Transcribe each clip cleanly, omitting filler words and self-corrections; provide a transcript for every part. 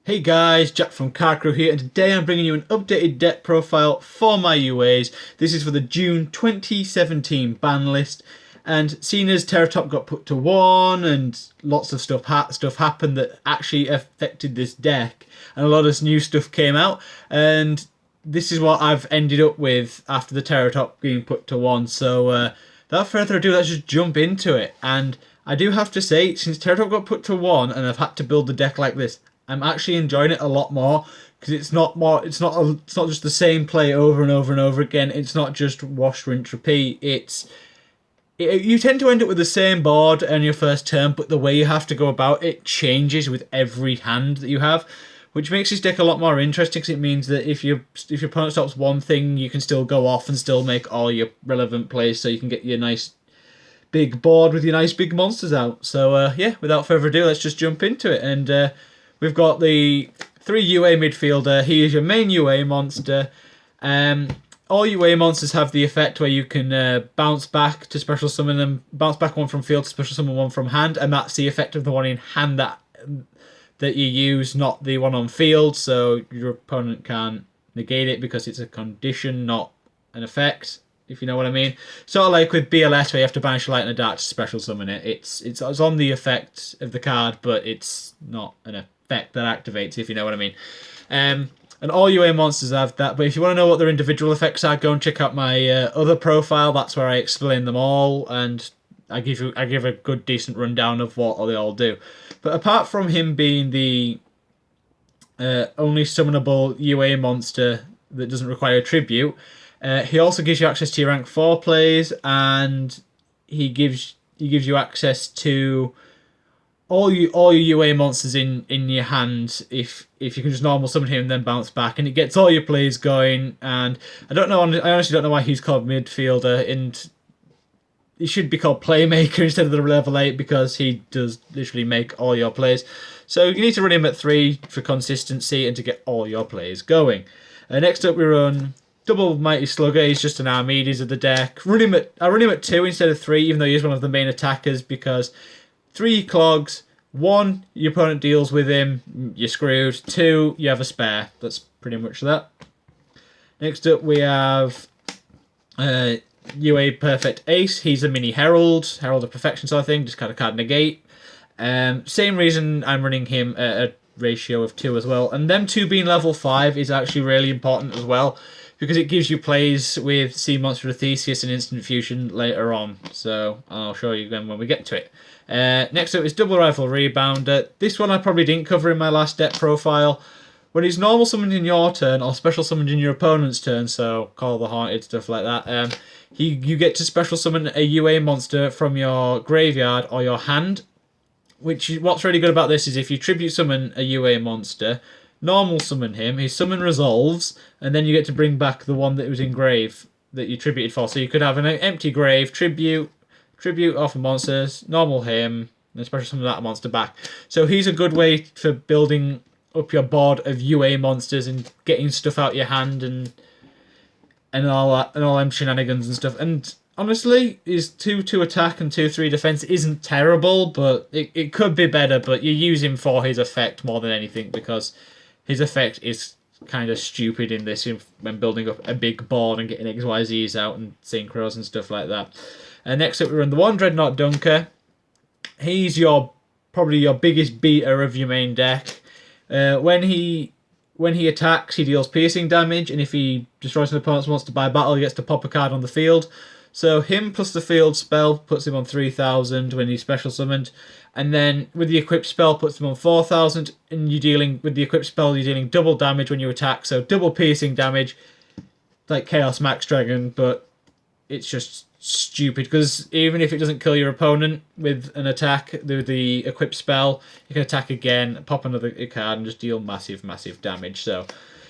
Hey guys, Jack from Car Crew here, and today I'm bringing you an updated deck profile for my UAs. This is for the June 2017 ban list, and seeing as Terratop got put to 1 and lots of stuff happened that actually affected this deck, and a lot of new stuff came out, and this is what I've ended up with after the Terratop being put to 1. So without further ado, let's just jump into it. And I do have to say, since Terratop got put to 1 and I've had to build the deck like this, I'm actually enjoying it a lot more because it's not just the same play over and over and over again. It's not just wash, rinse, repeat. You tend to end up with the same board on your first turn, but the way you have to go about it changes with every hand that you have, which makes this deck a lot more interesting because it means that if your opponent stops one thing, you can still go off and still make all your relevant plays, so you can get your nice big board with your nice big monsters out. So yeah, without further ado, let's just jump into it. And we've got the 3 UA midfielder. He is your main UA monster. All UA monsters have the effect where you can bounce back to special summon them, bounce back one from field to special summon one from hand, and that's the effect of the one in hand that you use, not the one on field. So your opponent can't negate it because it's a condition, not an effect, if you know what I mean. Sort of like with BLS, where you have to banish light and a dark to special summon it. It's on the effect of the card, but it's not an effect that activates, if you know what I mean. And all UA monsters have that, but if you want to know what their individual effects are, go and check out my other profile. That's where I explain them all, and I give a good decent rundown of what they all do. But apart from him being the only summonable UA monster that doesn't require a tribute, he also gives you access to your rank 4 plays, and he gives you access to all your UA monsters in your hand if you can just normal summon him and then bounce back, and it gets all your plays going. And I honestly don't know why he's called midfielder, and he should be called playmaker instead of the level 8, because he does literally make all your plays. So you need to run him at 3 for consistency and to get all your plays going. Next up we run Double Mighty Slugger. He's just an Archimedes of the deck. I run him at 2 instead of 3, even though he's one of the main attackers, because 3 clogs, 1, your opponent deals with him, you're screwed. 2, you have a spare. That's pretty much that. Next up we have UA Perfect Ace. He's a mini Herald of Perfection sort of thing, just kind of card negate. Same reason I'm running him at a ratio of 2 as well. And them 2 being level 5 is actually really important as well, because it gives you plays with Sea Monster of Theseus and Instant Fusion later on. So I'll show you again when we get to it. Next up is Double Rifle Rebounder. This one I probably didn't cover in my last deck profile. When he's normal summoned in your turn or special summoned in your opponent's turn, so Call the Haunted, stuff like that, you get to special summon a UA monster from your graveyard or your hand. What's really good about this is if you tribute summon a UA monster, normal summon him, his summon resolves, and then you get to bring back the one that was in grave that you tributed for. So you could have an empty grave, tribute off of monsters, normal him, and special summon that monster back. So he's a good way for building up your board of UA monsters and getting stuff out your hand and all that, and all them shenanigans and stuff. And honestly, his 2-2 attack and 2-3 defense isn't terrible, but it could be better. But you use him for his effect more than anything, because his effect is kind of stupid in this when building up a big board and getting XYZs out and synchros and stuff like that. And next up we run the 1 Dreadnought Dunker. He's probably your biggest beater of your main deck. When he attacks, he deals piercing damage, and if he destroys an opponent's monster by battle, he gets to pop a card on the field. So him plus the field spell puts him on 3,000 when he's special summoned, and then with the equipped spell puts him on 4,000. And with the equipped spell, you're dealing double damage when you attack, so double piercing damage, like Chaos Max Dragon, but it's just stupid, because even if it doesn't kill your opponent with an attack with the equipped spell, you can attack again, pop another card, and just deal massive damage. So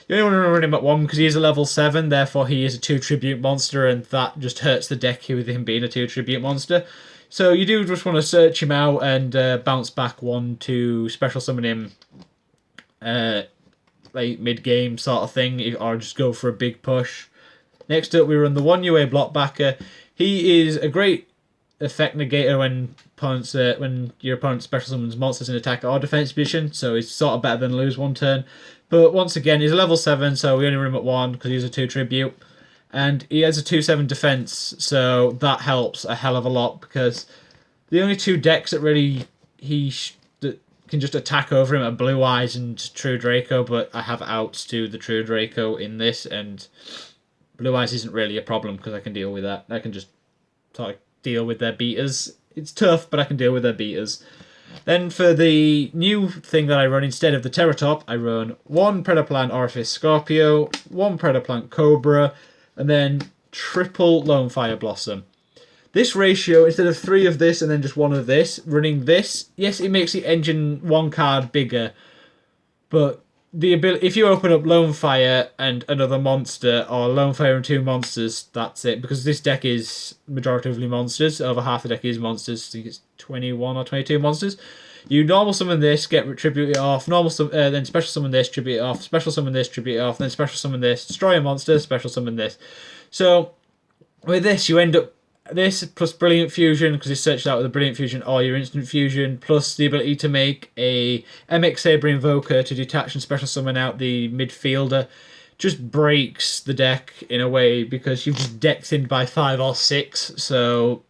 you only want to run him at 1 because he is a level 7, therefore he is a 2 tribute monster, and that just hurts the deck with him being a 2 tribute monster. So you do just want to search him out and bounce back 1 to special summon him like mid-game sort of thing, or just go for a big push. Next up we run the 1 UA Blockbacker. He is a great effect negator when your opponent special summons monsters in attack or defense position, so he's sort of better than lose one turn. But once again, he's a level 7, so we only run him at 1 because he's a 2 tribute. And he has a 2/7 defense, so that helps a hell of a lot, because the only 2 decks that really that can just attack over him are Blue Eyes and True Draco, but I have outs to the True Draco in this, and Blue Eyes isn't really a problem because I can deal with that. I can just sort of deal with their beaters. It's tough, but I can deal with their beaters. Then for the new thing that I run, instead of the Teratop, I run 1 Predaplant Orifice Scorpio, 1 Predaplant Cobra, and then triple Lone Fire Blossom. This ratio, instead of 3 of this and then just 1 of this, running this, yes, it makes the engine 1 card bigger, but the ability, if you open up Lone Fire and another monster, or Lone Fire and 2 monsters, that's it. Because this deck is majoritively monsters. Over half the deck is monsters. I think it's 21 or 22 monsters. You normal summon this, get tribute it off. Then special summon this, tribute it off. Special summon this, tribute it off. Then special summon this, destroy a monster. Special summon this. So with this, you end up this plus Brilliant Fusion, because it's searched out with a Brilliant Fusion or your Instant Fusion, plus the ability to make a MX Saber Invoker to detach and special summon out the midfielder, just breaks the deck in a way, because you've just deck thinned by 5 or 6, so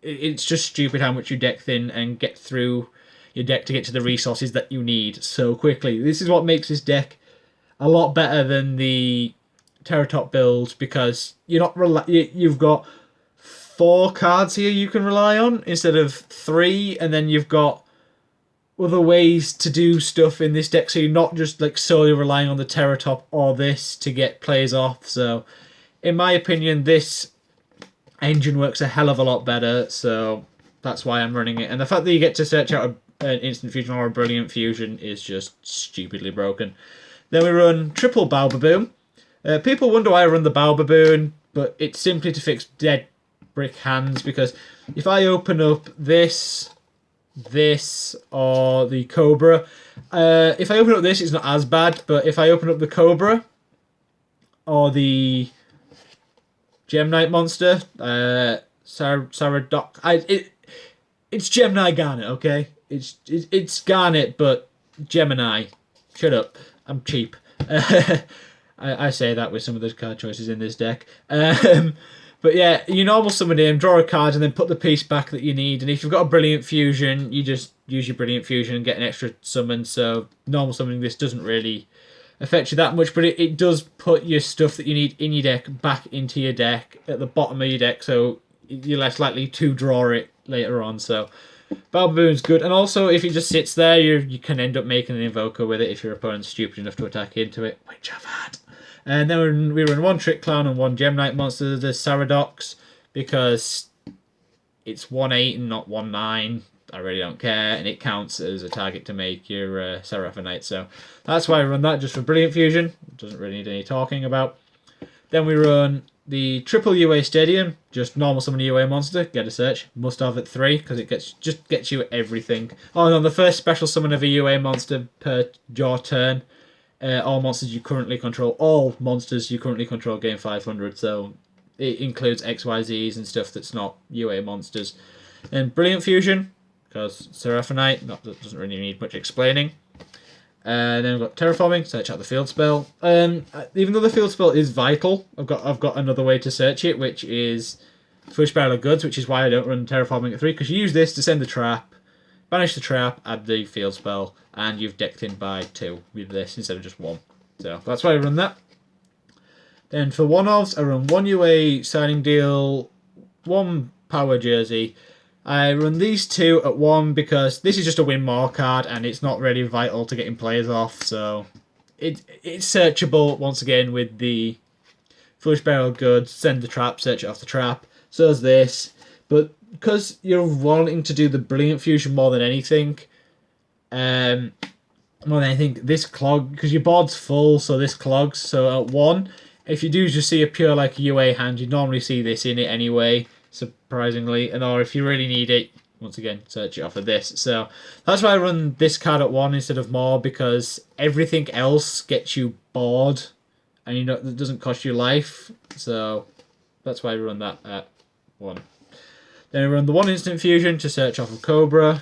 it's just stupid how much you deck thin and get through your deck to get to the resources that you need so quickly. This is what makes this deck a lot better than the Teratop build, because you've got 4 cards here you can rely on instead of 3, and then you've got other ways to do stuff in this deck, so you're not just like solely relying on the Teratop or this to get plays off. So in my opinion, this engine works a hell of a lot better, so that's why I'm running it. And the fact that you get to search out an Instant Fusion or a Brilliant Fusion is just stupidly broken. Then we run triple Bow Baboon. People wonder why I run the Bow Baboon, but it's simply to fix dead brick hands, because if I open up this, or the Cobra, if I open up this, it's not as bad, but if I open up the Cobra or the Gem Knight monster, Saradoc, it's Gemini Garnet, okay? It's Garnet, but Gemini. Shut up, I'm cheap. I say that with some of the card choices in this deck. But yeah, you normal summon him, draw a card, and then put the piece back that you need. And if you've got a Brilliant Fusion, you just use your Brilliant Fusion and get an extra summon. So normal summoning this doesn't really affect you that much, but it does put your stuff that you need in your deck back into your deck at the bottom of your deck, so you're less likely to draw it later on. So Bow Baboon's good. And also, if it just sits there, you can end up making an Invoker with it if your opponent's stupid enough to attack into it, which I've had. And then we run 1 Trick Clown and 1 Gem Knight monster, the Saradox, because it's 1/8 and not 1/9. I really don't care, and it counts as a target to make your Seraphonite. So that's why I run that, just for Brilliant Fusion. It doesn't really need any talking about. Then we run the triple UA Stadium, just normal summon a UA monster, get a search, must have at 3, because it gets you everything. Oh, and on the first special summon of a UA monster per your turn, all monsters you currently control gain 500, so it includes XYZs and stuff that's not UA monsters. And Brilliant Fusion, because Seraphonite, that doesn't really need much explaining. And then we've got Terraforming, search out the field spell. Even though the field spell is vital, I've got another way to search it, which is Foolish Barrel of Goods, which is why I don't run Terraforming at 3, because you use this to send the trap, banish the trap, add the field spell, and you've decked in by 2 with this instead of just 1. So that's why I run that. Then for one-offs, I run 1 UA Signing Deal, 1 Power Jersey. I run these 2 at 1 because this is just a win more card, and it's not really vital to getting players off, so it's searchable once again with the Foolish Barrel of Goods, send the trap, search it off the trap. So is this. But because you're wanting to do the Brilliant Fusion more than anything, this clog, because your board's full, so this clogs. So at 1, if you do just see a pure like UA hand, you normally see this in it anyway, surprisingly. And or if you really need it, once again, search it off of this. So that's why I run this card at 1 instead of more, because everything else gets you bored, and it doesn't cost you life. So that's why I run that at 1. Then we run the 1 instant fusion to search off of Cobra,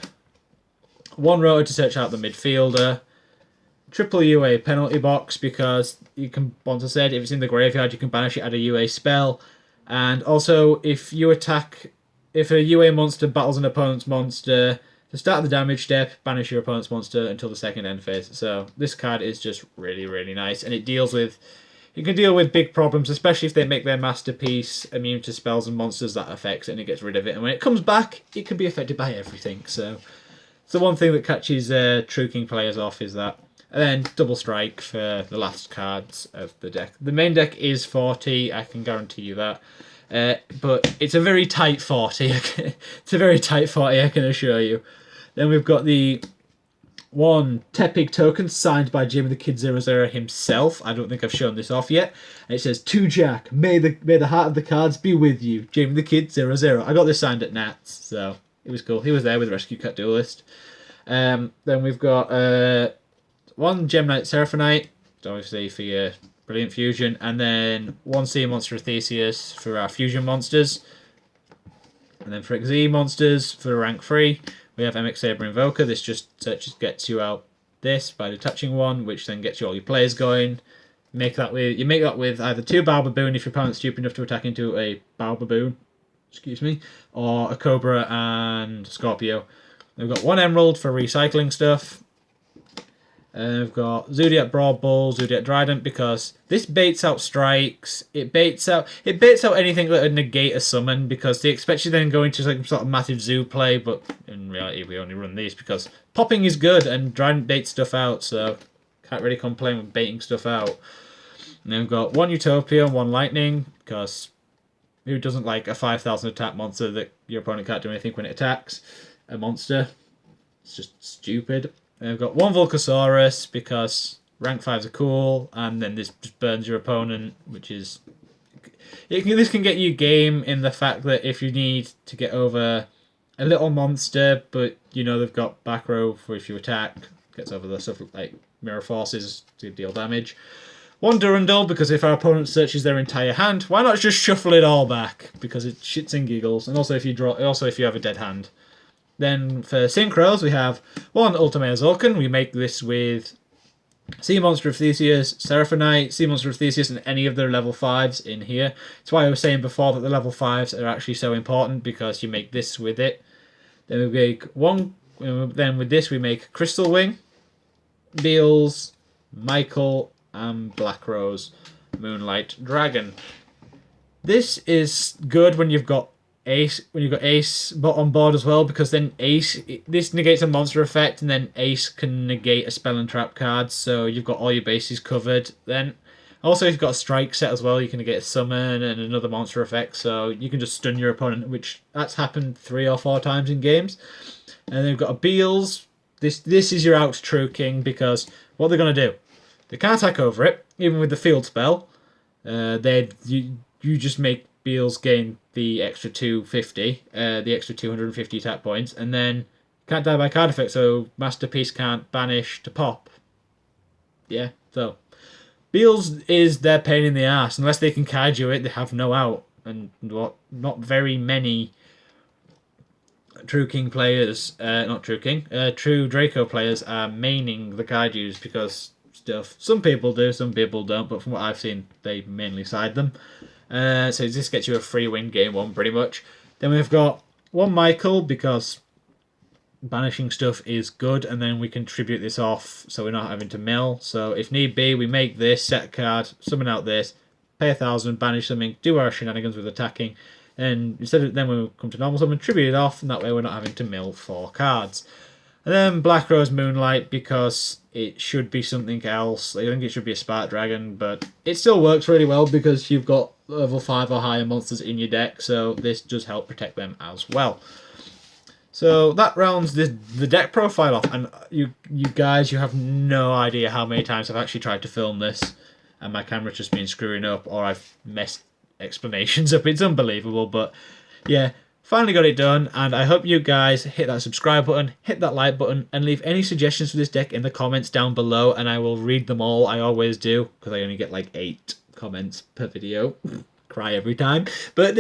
1 rotor to search out the midfielder, triple UA penalty box because you can, once I said, if it's in the graveyard you can banish it at a UA spell, and also if you attack, if a UA monster battles an opponent's monster, to start the damage step, banish your opponent's monster until the second end phase. So this card is just really, really nice, and it deals with, you can deal with big problems, especially if they make their masterpiece immune to spells and monsters that affects it, and it gets rid of it. And when it comes back, it can be affected by everything. So it's the one thing that catches True King players off is that. And then double strike for the last cards of the deck. The main deck is 40, I can guarantee you that. But it's a very tight 40. It's a very tight 40, I can assure you. Then we've got the 1 Tepig token signed by Jamie the Kid 00 himself. I don't think I've shown this off yet. And it says, "To Jack, may the heart of the cards be with you, Jamie the Kid 00. I got this signed at Nats, so it was cool. He was there with Rescue Cat Duelist. Then we've got 1 Gem Knight Seraphonite, obviously for your Brilliant Fusion, and then 1 Sea Monster of Theseus for our Fusion monsters. And then for XZ monsters, for rank 3, we have MX Saber Invoker. This just gets you out this by detaching 1, which then gets you all your players going. You make that with either 2 Bow Baboon if your opponent's stupid enough to attack into a Bow Baboon, excuse me, or a Cobra and Scorpio. We've got 1 Emerald for recycling stuff. And we've got Zodiac Broad Bull, Zodiac Trident, because this baits out strikes. It baits out anything that would negate a summon, because they expect you then go into like some sort of massive zoo play, but in reality we only run these because popping is good and Trident baits stuff out, so can't really complain with baiting stuff out. And then we've got 1 Utopia and 1 Lightning, because who doesn't like a 5,000 attack monster that your opponent can't do anything when it attacks a monster? It's just stupid. And we've got 1 Volcasaurus because rank 5s are cool, and then this just burns your opponent, which is... this can get you game in the fact that if you need to get over a little monster, but you know they've got back row for if you attack, gets over the stuff like Mirror Forces to deal damage. 1 Durandal because if our opponent searches their entire hand, why not just shuffle it all back? Because it shits and giggles, and also if you have a dead hand. Then for Synchros, we have 1 Ultimate Zulkan. We make this with Sea Monster of Theseus, Seraphonite, Sea Monster of Theseus, and any of their level 5s in here. That's why I was saying before that the level 5s are actually so important, because you make this with it. Then we make 1. Then with this we make Crystal Wing, Beals, Michael, and Black Rose, Moonlight Dragon. This is good when you've got Ace, but on board as well, because then this negates a monster effect, and then Ace can negate a spell and trap card, so you've got all your bases covered. Then also if you've got a strike set as well, you can negate a summon and another monster effect, so you can just stun your opponent, which that's happened 3 or 4 times in games. And then we've got a Beals. This is your out True King, because what they're going to do, they can't attack over it, even with the field spell. You just make Beals gain the extra 250, the extra 250 attack points, and then can't die by card effect, so Masterpiece can't banish to pop. Yeah, so Beals is their pain in the ass. Unless they can kaiju it, they have no out, and not very many True King players, True Draco players are maining the kaijus because stuff. Some people do, some people don't, but from what I've seen, they mainly side them. So this gets you a free win game 1 pretty much. Then we've got 1 Michael because banishing stuff is good, and then we can tribute this off so we're not having to mill. So if need be, we make this, set a card, summon out this, pay 1,000, banish something, do our shenanigans with attacking, and instead of then we come to normal summon, tribute it off, and that way we're not having to mill 4 cards. And then Black Rose Moonlight because it should be something else. I think it should be a Spark Dragon, but it still works really well because you've got level 5 or higher monsters in your deck, so this does help protect them as well. So that rounds the deck profile off, and you guys, you have no idea how many times I've actually tried to film this, and my camera's just been screwing up, or I've messed explanations up. It's unbelievable, but yeah. Finally got it done, and I hope you guys hit that subscribe button, hit that like button, and leave any suggestions for this deck in the comments down below, and I will read them all. I always do, because I only get like 8 comments per video. cry every time. But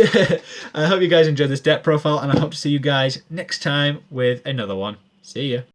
I hope you guys enjoyed this debt profile, and I hope to see you guys next time with another one. See ya.